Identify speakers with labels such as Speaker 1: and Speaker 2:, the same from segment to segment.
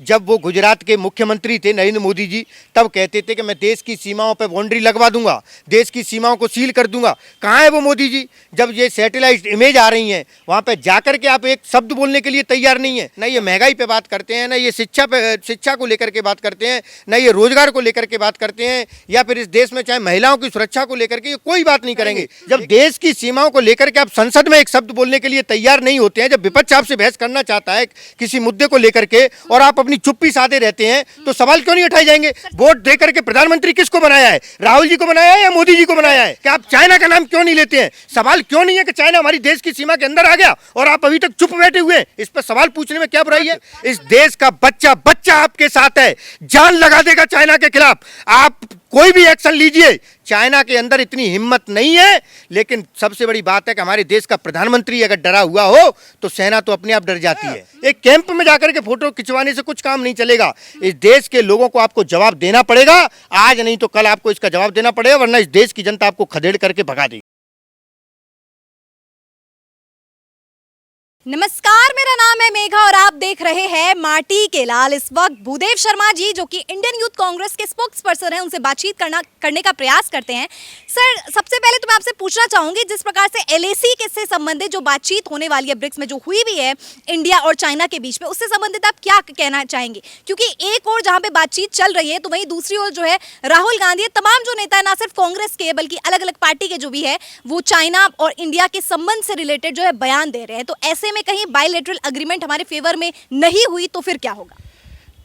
Speaker 1: जब वो गुजरात के मुख्यमंत्री थे नरेंद्र मोदी जी, तब कहते थे कि मैं देश की सीमाओं पर बाउंड्री लगवा दूंगा, देश की सीमाओं को सील कर दूंगा। कहाँ है वो मोदी जी? जब ये सैटेलाइट इमेज आ रही हैं, वहाँ पे जाकर के आप एक शब्द बोलने के लिए तैयार नहीं है। ना ये महंगाई पे बात करते हैं, ना ये शिक्षा को लेकर के बात करते हैं, ना ये रोजगार को लेकर के बात करते हैं, या फिर इस देश में चाहे महिलाओं की सुरक्षा को लेकर के ये कोई बात नहीं करेंगे। जब देश की सीमाओं को लेकर के आप संसद में एक शब्द बोलने के लिए तैयार नहीं होते हैं, जब विपक्ष आपसे बहस करना चाहता है किसी मुद्दे को लेकर के और आप अपनी चुप्पी साधे रहते हैं, तो सवाल क्यों नहीं उठाए जाएंगे? वोट देकर के प्रधानमंत्री किसको बनाया है? राहुल जी को बनाया है या मोदी जी को बनाया है? कि आप चाइना का नाम क्यों नहीं लेते हैं? सवाल क्यों नहीं है कि चाइना हमारी देश की सीमा के अंदर आ गया और आप अभी तक चुप बैठे हुए हैं? इस पर सवाल पूछने में क्या बुराई है? इस देश का बच्चा बच्चा आपके साथ है, जान लगा देगा चाइना के खिलाफ। आप कोई भी एक्शन लीजिए, चाइना के अंदर इतनी हिम्मत नहीं है। लेकिन सबसे बड़ी बात है कि हमारे देश का प्रधानमंत्री अगर डरा हुआ हो तो सेना तो अपने आप डर जाती है। एक कैंप में जाकर के फोटो खिंचवाने से कुछ काम नहीं चलेगा। इस देश के लोगों को आपको जवाब देना पड़ेगा, आज नहीं तो कल आपको इसका जवाब देना पड़ेगा, वरना इस देश की जनता आपको खदेड़ करके भगा देगी।
Speaker 2: नमस्कार, मेरा नाम है मेघा और आप देख रहे हैं माटी के लाल। इस वक्त भूदेव शर्मा जी जो कि इंडियन यूथ कांग्रेस के स्पोक्स पर्सन हैं, उनसे बातचीत करने का प्रयास करते हैं। सर, सबसे पहले तो मैं आपसे पूछना चाहूंगी, जिस प्रकार से एलएसी के से संबंधित जो बातचीत होने वाली है ब्रिक्स में जो हुई भी है इंडिया और चाइना के बीच में, उससे संबंधित आप क्या कहना चाहेंगे? क्योंकि एक और जहाँ पे बातचीत चल रही है तो वहीं दूसरी ओर जो है राहुल गांधी, तमाम जो नेता है ना सिर्फ कांग्रेस के बल्कि अलग अलग पार्टी के जो भी है वो चाइना और इंडिया के संबंध से रिलेटेड जो है बयान दे रहे हैं। तो ऐसे में कहीं बायलैटरल एग्रीमेंट हमारे फेवर में नहीं हुई तो फिर क्या होगा?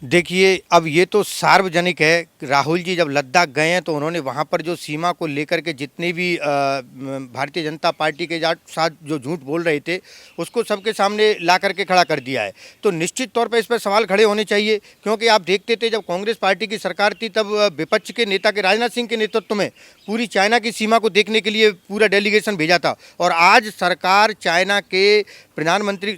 Speaker 1: देखिए, अब ये तो सार्वजनिक है। राहुल जी जब लद्दाख गए हैं तो उन्होंने वहाँ पर जो सीमा को लेकर के जितने भी भारतीय जनता पार्टी के साथ जो झूठ बोल रहे थे उसको सबके सामने ला करके खड़ा कर दिया है। तो निश्चित तौर पर इस पर सवाल खड़े होने चाहिए, क्योंकि आप देखते थे जब कांग्रेस पार्टी की सरकार थी तब विपक्ष के नेता के राजनाथ सिंह के नेतृत्व में पूरी चाइना की सीमा को देखने के लिए पूरा डेलीगेशन भेजा था। और आज सरकार चाइना के प्रधानमंत्री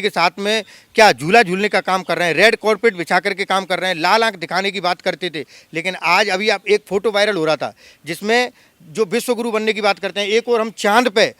Speaker 1: के साथ में क्या झूला झूलने का काम कर रहे हैं, रेड कॉर्पेट बिछा करके काम कर रहे हैं, लाल आंख दिखाने की बात करते थे। लेकिन आज अभी आप एक फोटो वायरल हो रहा था जिसमें जो विश्व गुरु बनने की बात करते हैं, एक और हम चांद पे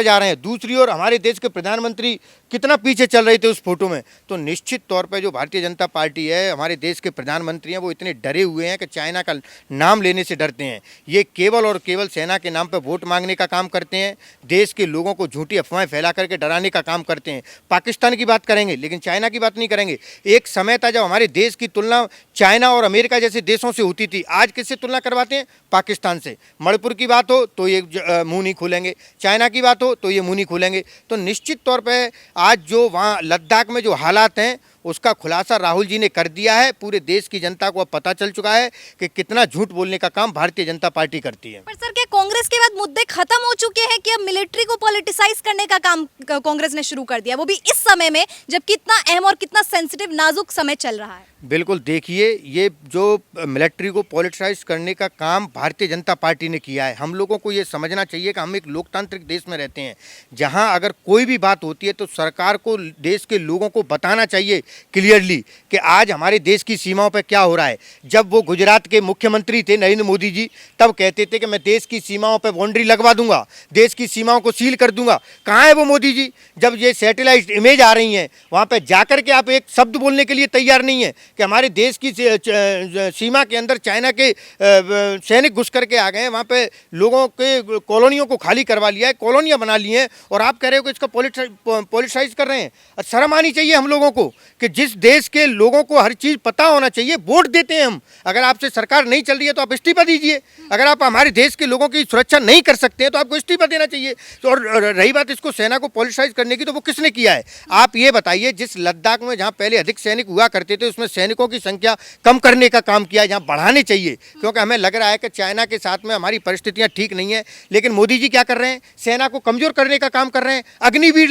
Speaker 1: जा रहे हैं, दूसरी ओर हमारे देश के प्रधानमंत्री कितना पीछे चल रहे थे उस फोटो में। तो निश्चित तौर पे जो भारतीय जनता पार्टी है, हमारे देश के प्रधानमंत्री हैं, वो इतने डरे हुए हैं कि चाइना का नाम लेने से डरते हैं। ये केवल और केवल सेना के नाम पर वोट मांगने का काम करते हैं, देश के लोगों को झूठी अफवाहें फैला करके डराने का काम करते हैं। पाकिस्तान की बात करेंगे लेकिन चाइना की बात नहीं करेंगे। एक समय था जब हमारे देश की तुलना चाइना और अमेरिका जैसे देशों से होती थी, आज किससे तुलना करवाते हैं? पाकिस्तान से। मणिपुर की बात हो तो ये मुंह नहीं खोलेंगे, चाइना की बात हो तो ये मुंह नहीं खोलेंगे। तो निश्चित तौर पे आज जो वहाँ लद्दाख में जो हालात हैं उसका खुलासा राहुल जी ने कर दिया है। पूरे देश की जनता को अब पता चल चुका है कि कितना झूठ बोलने का काम भारतीय जनता पार्टी करती है।
Speaker 2: पर सर, क्या कांग्रेस के बाद मुद्दे खत्म हो चुके हैं कि अब मिलिट्री को पॉलिटिसाइज करने का काम कांग्रेस ने शुरू कर दिया, वो भी इस समय में जब कितना अहम और कितना सेंसिटिव नाजुक समय चल रहा है?
Speaker 1: बिल्कुल, देखिए, ये जो मिलिट्री को पॉलिटिसाइज करने का काम भारतीय जनता पार्टी ने किया है। हम लोगों को ये समझना चाहिए कि हम एक लोकतांत्रिक देश में रहते हैं, जहां अगर कोई भी बात होती है तो सरकार को देश के लोगों को बताना चाहिए क्लियरली कि आज हमारे देश की सीमाओं पर क्या हो रहा है। जब वो गुजरात के मुख्यमंत्री थे नरेंद्र मोदी जी, तब कहते थे कि मैं देश की सीमाओं पर बाउंड्री लगवा दूंगा, देश की सीमाओं को सील कर दूंगा। कहाँ है वो मोदी जी? जब ये सैटेलाइट इमेज आ रही हैं, वहाँ पर जाकर के आप एक शब्द बोलने के लिए तैयार नहीं है कि हमारे देश की सीमा के अंदर चाइना के सैनिक घुस करके आ गए हैं, वहाँ पे लोगों के कॉलोनियों को खाली करवा लिया है, कॉलोनियाँ बना ली हैं, और आप कह रहे हो कि इसका पॉलिटिसाइज कर रहे हैं। शर्म आनी चाहिए हम लोगों को कि जिस देश के लोगों को हर चीज़ पता होना चाहिए। वोट देते हैं हम, अगर आपसे सरकार नहीं चल रही है तो आप इस्तीफा दीजिए। अगर आप हमारे देश के लोगों की सुरक्षा नहीं कर सकते हैं तो आपको इस्तीफा देना चाहिए। तो और रही बात इसको सेना को पॉलिटिसाइज करने की, तो वो किसने किया है? आप ये बताइए, जिस लद्दाख में जहाँ पहले अधिक सैनिक हुआ करते थे उसमें सैनिकों की संख्या कम करने का काम किया, जहाँ बढ़ाने चाहिए, क्योंकि हमें लग रहा है कि चाइना के साथ में हमारी परिस्थितियाँ ठीक नहीं है। लेकिन मोदी जी क्या कर रहे हैं? सेना को कमजोर करने का काम कर रहे हैं। अग्निवीर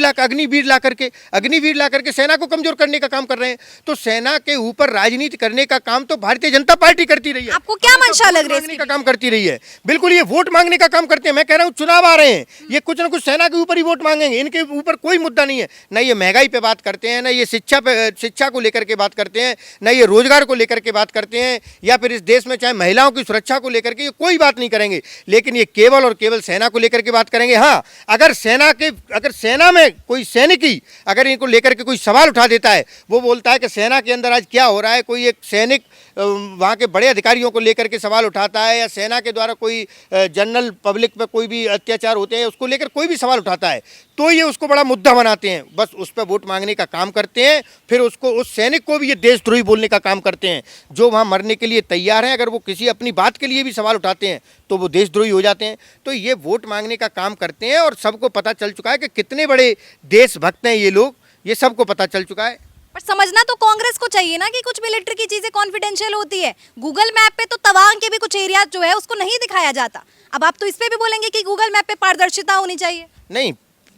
Speaker 1: ला करके सेना को कमजोर करने का काम कर रहे हैं। तो सेना के ऊपर राजनीति करने का काम तो भारतीय जनता पार्टी करती रही है।
Speaker 2: आपको क्या मंशा लग रही है?
Speaker 1: का काम करती रही है। बिल्कुल, ये वोट मांगने का काम करते हैं। मैं कह रहा हूँ, चुनाव आ रहे हैं, ये कुछ ना कुछ सेना के ऊपर ही वोट मांगेंगे। इनके ऊपर कोई मुद्दा नहीं है। ना ये महंगाई पे बात करते हैं, ना ये शिक्षा को लेकर के बात करते हैं, ना ये रोजगार को लेकर के बात करते हैं, या फिर इस देश में चाहे महिलाओं की सुरक्षा को लेकर के ये कोई बात नहीं करेंगे। लेकिन ये केवल और केवल सेना को लेकर के बात करेंगे। हाँ, अगर सेना में कोई सैनिक ही अगर इनको लेकर के कोई सवाल उठा देता है, वो बोलता है कि सेना के अंदर आज क्या हो रहा है, कोई एक सैनिक वहाँ के बड़े अधिकारियों को लेकर के सवाल उठाता है, या सेना के द्वारा कोई जनरल पब्लिक पर कोई भी अत्याचार होते हैं उसको लेकर कोई भी सवाल उठाता है, तो ये उसको बड़ा मुद्दा बनाते हैं, बस उस पर वोट मांगने का काम करते हैं। फिर उसको, उस सैनिक को भी ये देशद्रोही बोलने का काम करते हैं जो वहाँ मरने के लिए तैयार हैं। अगर वो किसी अपनी बात के लिए भी सवाल उठाते हैं तो वो देशद्रोही हो जाते हैं। तो ये वोट मांगने का काम करते हैं और सबको पता चल चुका है कि कितने बड़े देशभक्त हैं ये लोग, ये सबको पता चल चुका है।
Speaker 2: पर समझना तो कांग्रेस को चाहिए ना कि कुछ मिलिट्री की चीजें कॉन्फिडेंशियल होती है। गूगल मैप पे तो तवांग के भी कुछ एरिया जो है उसको नहीं दिखाया जाता। अब आप तो इस पे भी बोलेंगे कि गूगल मैप पे पारदर्शिता होनी चाहिए।
Speaker 1: नहीं,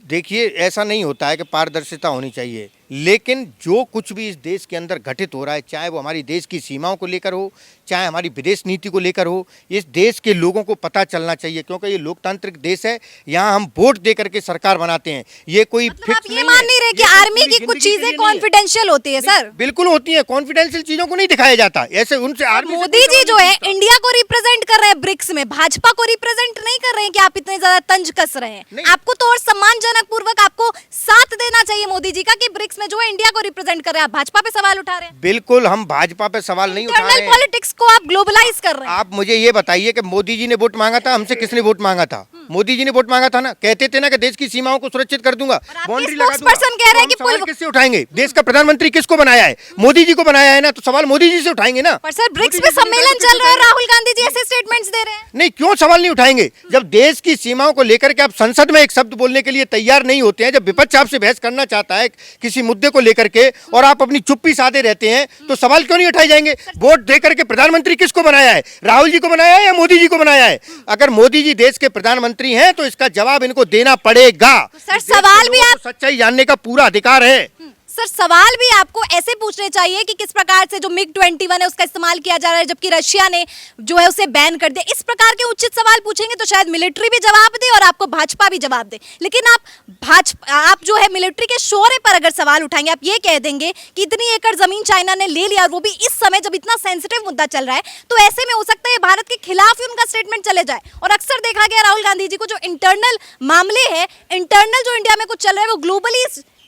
Speaker 1: देखिए ऐसा नहीं होता है कि पारदर्शिता होनी चाहिए, लेकिन जो कुछ भी इस देश के अंदर घटित हो रहा है, चाहे वो हमारी देश की सीमाओं को लेकर हो, चाहे हमारी विदेश नीति को लेकर हो, इस देश के लोगों को पता चलना चाहिए, क्योंकि ये लोकतांत्रिक देश है। यहाँ हम वोट दे करके सरकार बनाते हैं। ये कोई
Speaker 2: मतलब आप ये मान नहीं रहे कि आर्मी की कुछ चीजें कॉन्फिडेंशियल होती है? सर
Speaker 1: बिल्कुल होती है, कॉन्फिडेंशियल चीजों को नहीं दिखाया जाता ऐसे उनसे। आर्मी
Speaker 2: मोदी जी जो है इंडिया को रिप्रेजेंट कर रहे हैं ब्रिक्स में, भाजपा को रिप्रेजेंट नहीं कर रहे हैं कि आप इतने ज्यादा तंज कस रहे हैं। आपको तो और सम्मानजनक पूर्वक आपको साथ देना चाहिए मोदी जी का कि ब्रिक्स में जो है इंडिया को रिप्रेजेंट कर रहे हैं। आप भाजपा पे सवाल उठा रहे हैं।
Speaker 1: बिल्कुल, हम भाजपा पे सवाल नहीं उठा रहे हैं।
Speaker 2: पॉलिटिक्स को आप ग्लोबलाइज कर रहे हैं।
Speaker 1: आप मुझे ये बताइए कि मोदी जी ने वोट मांगा था, हमसे किसने वोट मांगा था? मोदी जी ने वोट मांगा था ना, कहते थे ना कि देश की सीमाओं को सुरक्षित कर दूंगा, बाउंड्री लगा दूंगा।
Speaker 2: पर्सन कह रहे हैं कि
Speaker 1: सवाल किससे उठाएंगे? देश का प्रधानमंत्री किसको बनाया है? मोदी जी को बनाया है ना, तो सवाल मोदी जी से उठाएंगे ना।
Speaker 2: पर सर ब्रिक्स में सम्मेलन चल रहा है, राहुल गांधी जी ऐसे स्टेटमेंट्स दे रहे हैं।
Speaker 1: नहीं, क्यों सवाल नहीं उठाएंगे? जब देश की सीमाओं को लेकर के आप संसद में एक शब्द बोलने के लिए तैयार नहीं होते हैं, जब विपक्ष आपसे बहस करना चाहता है किसी मुद्दे को लेकर के और आप अपनी चुप्पी साधे रहते हैं, तो सवाल क्यों नहीं उठाए जाएंगे? वोट देकर के प्रधानमंत्री किसको बनाया है? राहुल जी को बनाया है या मोदी जी को बनाया है? अगर मोदी जी देश के प्रधानमंत्री हैं तो इसका जवाब इनको देना पड़ेगा।
Speaker 2: सर सवाल भी आप
Speaker 1: सच्चाई जानने का पूरा अधिकार है।
Speaker 2: सर सवाल भी आपको ऐसे पूछने चाहिए कि किस प्रकार से जो MiG-21 है उसका इस्तेमाल किया जा रहा है, जबकि रशिया ने जो है उसे बैन कर दिया। इस प्रकार के उचित सवाल पूछेंगे तो शायद मिलिट्री भी जवाब दे और आपको भाजपा भी जवाब दे। लेकिन आप जो है मिलिट्री के शौर्य पर अगर सवाल उठाएंगे, आप ये कह देंगे कि इतनी एकड़ जमीन चाइना ने ले लिया और वो भी इस समय जब इतना सेंसिटिव मुद्दा चल रहा है, तो ऐसे में हो सकता है भारत के खिलाफ ही उनका स्टेटमेंट चले जाए। और अक्सर देखा गया राहुल गांधी जी को जो इंटरनल मामले है, इंटरनल जो इंडिया में कुछ चल रहा है, वो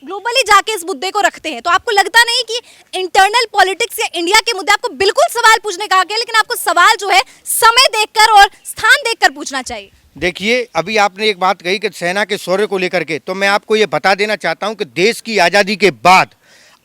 Speaker 2: ग्लोबली जाके इस मुद्दे को रखते हैं। तो आपको लगता नहीं कि इंटरनल पॉलिटिक्स या इंडिया के मुद्दे आपको बिल्कुल सवाल पूछने का हक है, लेकिन आपको सवाल जो है समय देखकर और स्थान देखकर पूछना चाहिए?
Speaker 1: देखिए, अभी आपने एक बात कही कि सेना के शौर्य को लेकर के, तो मैं आपको ये बता देना चाहता हूं कि देश की आज़ादी के बाद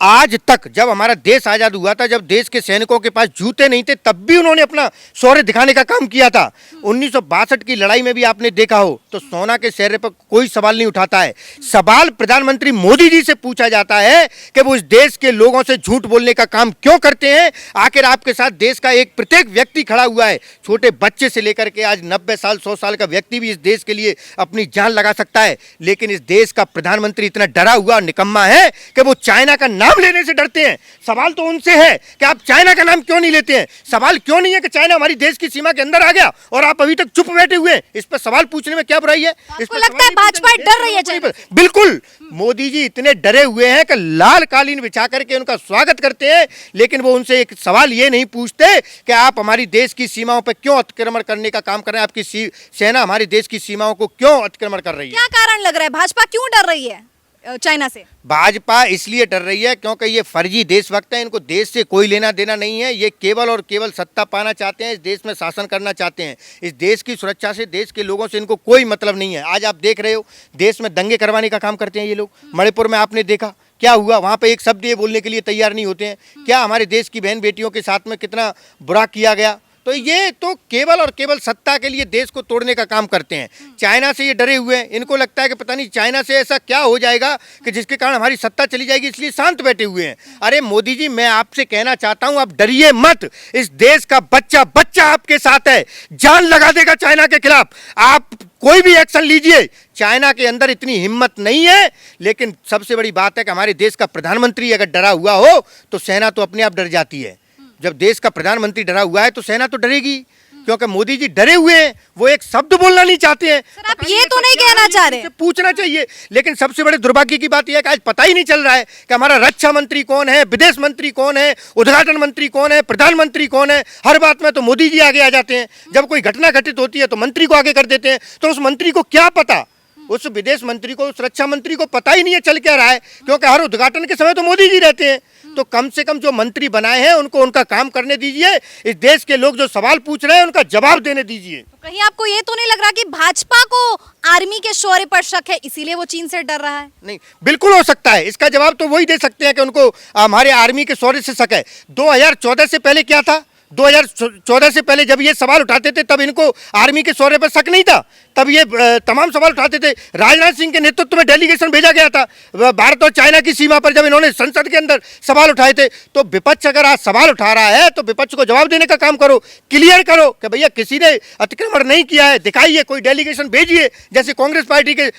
Speaker 1: आज तक, जब हमारा देश आज़ाद हुआ था, जब देश के सैनिकों के पास जूते नहीं थे, तब भी उन्होंने अपना शौर्य दिखाने का काम किया था। 1962 की लड़ाई में भी आपने देखा हो तो सोना के शौर्य पर कोई सवाल नहीं उठाता है। सवाल प्रधानमंत्री मोदी जी से पूछा जाता है कि वो इस देश के लोगों से झूठ बोलने का काम क्यों करते हैं। आखिर आपके साथ देश का एक प्रत्येक व्यक्ति खड़ा हुआ है, छोटे बच्चे से लेकर के आज 90 साल 100 साल का व्यक्ति भी इस देश के लिए अपनी जान लगा सकता है। लेकिन इस देश का प्रधानमंत्री इतना डरा हुआ निकम्मा है कि वो चाइना का नाम लेने से डरते हैं। सवाल तो उनसे है कि आप चाइना का नाम क्यों नहीं लेते हैं। सवाल क्यों नहीं है कि चाइना हमारी देश की सीमा के अंदर आ गया और आप अभी तक चुप बैठे हुए हैं। इस पर सवाल पूछने में क्या बुराई है?
Speaker 2: आपको लगता है भाजपा डर रही है चाइना?
Speaker 1: बिल्कुल, मोदी जी इतने डरे हुए हैं कि लाल कालीन बिछा करके उनका स्वागत करते हैं, लेकिन वो उनसे एक सवाल ये नहीं पूछते कि आप हमारी देश की सीमाओं पर क्यों अतिक्रमण करने का काम कर रहे हैं। आपकी सेना हमारी देश की सीमाओं को क्यों अतिक्रमण कर रही है?
Speaker 2: क्या कारण लग रहा है? भाजपा क्यों डर रही है चाइना से?
Speaker 1: भाजपा इसलिए डर रही है क्योंकि ये फर्जी देशभक्त हैं। इनको देश से कोई लेना देना नहीं है। ये केवल और केवल सत्ता पाना चाहते हैं, इस देश में शासन करना चाहते हैं। इस देश की सुरक्षा से, देश के लोगों से इनको कोई मतलब नहीं है। आज आप देख रहे हो देश में दंगे करवाने का काम करते हैं ये लोग। मणिपुर में आपने देखा क्या हुआ, वहाँ पे एक शब्द ये बोलने के लिए तैयार नहीं होते हैं। क्या हमारे देश की बहन बेटियों के साथ में कितना बुरा किया गया। तो ये तो केवल और केवल सत्ता के लिए देश को तोड़ने का काम करते हैं। चाइना से ये डरे हुए हैं। इनको लगता है कि पता नहीं चाइना से ऐसा क्या हो जाएगा कि जिसके कारण हमारी सत्ता चली जाएगी, इसलिए शांत बैठे हुए हैं। अरे मोदी जी, मैं आपसे कहना चाहता हूं, आप डरिए मत। इस देश का बच्चा बच्चा आपके साथ है, जान लगा देगा चाइना के खिलाफ। आप कोई भी एक्शन लीजिए, चाइना के अंदर इतनी हिम्मत नहीं है। लेकिन सबसे बड़ी बात है कि हमारे देश का प्रधानमंत्री अगर डरा हुआ हो तो सेना तो अपने आप डर जाती है। जब देश का प्रधानमंत्री डरा हुआ है तो सेना तो डरेगी, क्योंकि मोदी जी डरे हुए हैं। वो एक शब्द बोलना नहीं चाहते हैं।
Speaker 2: सर आप ये तो नहीं कहना चाह रहे?
Speaker 1: पूछना चाहिए। लेकिन सबसे बड़े दुर्भाग्य की बात यह है कि आज पता ही नहीं चल रहा है कि हमारा रक्षा मंत्री कौन है, विदेश मंत्री कौन है, उद्घाटन मंत्री कौन है, प्रधानमंत्री कौन है। हर बात में तो मोदी जी आगे आ जाते हैं। जब कोई घटना घटित होती है तो मंत्री को आगे कर देते हैं। तो उस मंत्री को क्या पता, उस विदेश मंत्री को, उस रक्षा मंत्री को पता ही नहीं है चल क्या रहा है, क्योंकि हर उद्घाटन के समय तो मोदी जी रहते हैं। तो कम से कम जो मंत्री बनाए हैं उनको उनका काम करने दीजिए। इस देश के लोग जो सवाल पूछ रहे हैं उनका जवाब देने दीजिए।
Speaker 2: तो कहीं आपको ये तो नहीं लग रहा कि भाजपा को आर्मी के शौर्य पर शक है, इसीलिए वो चीन से डर रहा है?
Speaker 1: नहीं, बिल्कुल हो सकता है। इसका जवाब तो वही दे सकते हैं कि उनको हमारे आर्मी के शौर्य से शक है। 2014 से पहले क्या था? 2014 से पहले जब ये सवाल उठाते थे तब इनको आर्मी के शौर्य पर शक नहीं था। तब ये तमाम सवाल उठाते थे। राजनाथ सिंह के नेतृत्व में डेलीगेशन भेजा गया था भारत और चाइना की सीमा पर, जब इन्होंने संसद के अंदर सवाल उठाए थे। तो विपक्ष अगर आज सवाल उठा रहा है तो विपक्ष को जवाब देने का काम करो, क्लियर करो कि भैया किसी ने अतिक्रमण नहीं किया है, दिखाइए, कोई डेलीगेशन भेजिए, जैसे कांग्रेस पार्टी के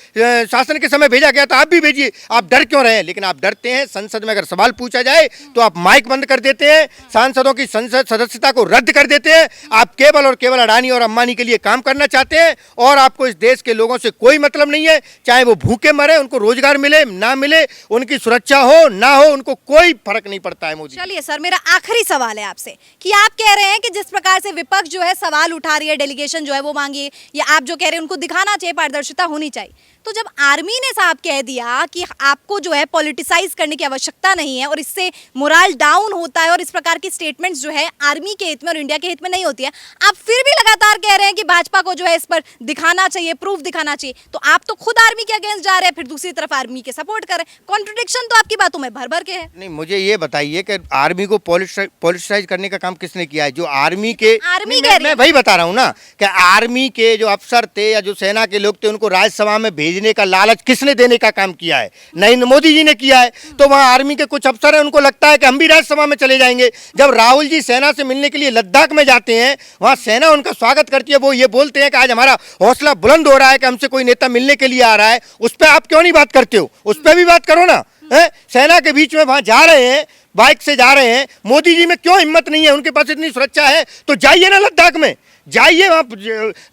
Speaker 1: शासन के समय भेजा गया था, आप भी भेजिए। आप डर क्यों रहे हैं? लेकिन आप डरते हैं संसद में अगर सवाल पूछा जाए तो आप माइक बंद कर देते हैं, सांसदों की संसद सदस्यता को रद्द कर देते हैं। आप केवल और केवल अडानी और अंबानी के लिए काम करना चाहते हैं और आपको इस देश के लोगों से कोई मतलब नहीं है। चाहे वो भूखे मरे, उनको रोजगार मिले ना मिले, उनकी सुरक्षा हो ना हो, उनको कोई फर्क नहीं पड़ता है। मोदी,
Speaker 2: चलिए सर, मेरा आखिरी सवाल है आपसे कि आप कह रहे हैं कि जिस प्रकार से विपक्ष जो है सवाल उठा रही है, डेलीगेशन जो है वो मांगी, या आप जो कह रहे हैं उनको दिखाना चाहिए, पारदर्शिता होनी चाहिए, तो जब आर्मी ने साहब कह दिया कि आपको जो है पॉलिटिसाइज करने की आवश्यकता नहीं है और इससे मोरल डाउन होता है और इस प्रकार की स्टेटमेंट्स जो है आर्मी के हित में और इंडिया के हित में नहीं होती है, आप फिर भी लगातार कह रहे हैं कि भाजपा को जो है इस पर दिखाना चाहिए, प्रूफ दिखाना चाहिए, तो आप तो खुद आर्मी के अगेंस्ट जा रहे हैं, फिर दूसरी तरफ आर्मी के सपोर्ट कर रहे हैं। कॉन्ट्रडिक्शन तो आपकी बातों में भर भर के है।
Speaker 1: नहीं, मुझे ये बताइए कि आर्मी को पॉलिटिसाइज करने का काम किसने किया है? जो आर्मी के मैं वही बता रहा हूँ ना कि आर्मी के जो अफसर थे या जो सेना के लोग थे उनको राज्यसभा में भेजने का लालच किसने देने का काम किया है? नरेंद्र मोदी जी ने किया है। तो वहाँ आर्मी के कुछ अफसर हैं, उनको लगता है कि हम भी राज्यसभा में चले जाएंगे। जब राहुल जी सेना से मिलने के लिए लद्दाख में जाते हैं, वहाँ सेना उनका स्वागत करती है, वो ये बोलते हैं कि आज हमारा हौसला बुलंद हो रहा है कि हमसे कोई नेता मिलने के लिए आ रहा है। उस पर आप क्यों नहीं बात करते हो? उस पर भी बात करो ना। सेना के बीच में वहाँ जा रहे हैं, बाइक से जा रहे हैं, मोदी जी में क्यों हिम्मत नहीं है? उनके पास इतनी सुरक्षा है तो जाइए ना लद्दाख में, जाइए वहाँ।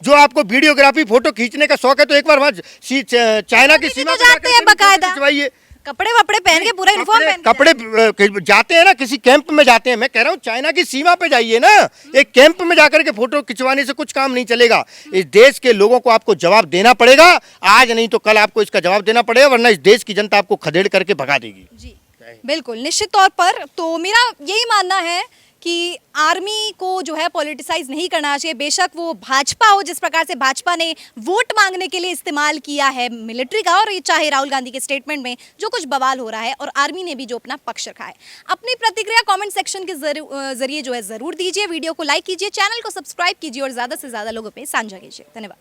Speaker 1: जो आपको वीडियोग्राफी फोटो खींचने का शौक है तो एक बार वहाँ चाइना की सीमा पर
Speaker 2: जाते हैं, बकायदा
Speaker 1: खिंचवाइए,
Speaker 2: कपड़े वपड़े पहन के, पूरा यूनिफॉर्म पहन के
Speaker 1: कपड़े जाते हैं ना, किसी कैंप में जाते हैं। मैं कह रहा हूँ चाइना की सीमा पे जाइए ना। एक कैंप में जाकर के फोटो खिंचवाने से कुछ काम नहीं चलेगा। इस देश के लोगों को आपको जवाब देना पड़ेगा, आज नहीं तो कल आपको इसका जवाब देना पड़ेगा, वरना इस देश की जनता आपको खदेड़ करके भगा देगी।
Speaker 2: जी बिल्कुल, निश्चित तौर पर। तो मेरा यही मानना है कि आर्मी को जो है पॉलिटिसाइज नहीं करना चाहिए। बेशक वो भाजपा हो, जिस प्रकार से भाजपा ने वोट मांगने के लिए इस्तेमाल किया है मिलिट्री का, और ये चाहे राहुल गांधी के स्टेटमेंट में जो कुछ बवाल हो रहा है, और आर्मी ने भी जो अपना पक्ष रखा है। अपनी प्रतिक्रिया कमेंट सेक्शन के जरिए जो है जरूर दीजिए। वीडियो को लाइक कीजिए, चैनल को सब्सक्राइब कीजिए और ज़्यादा से ज़्यादा लोगों पे साझा कीजिए। धन्यवाद।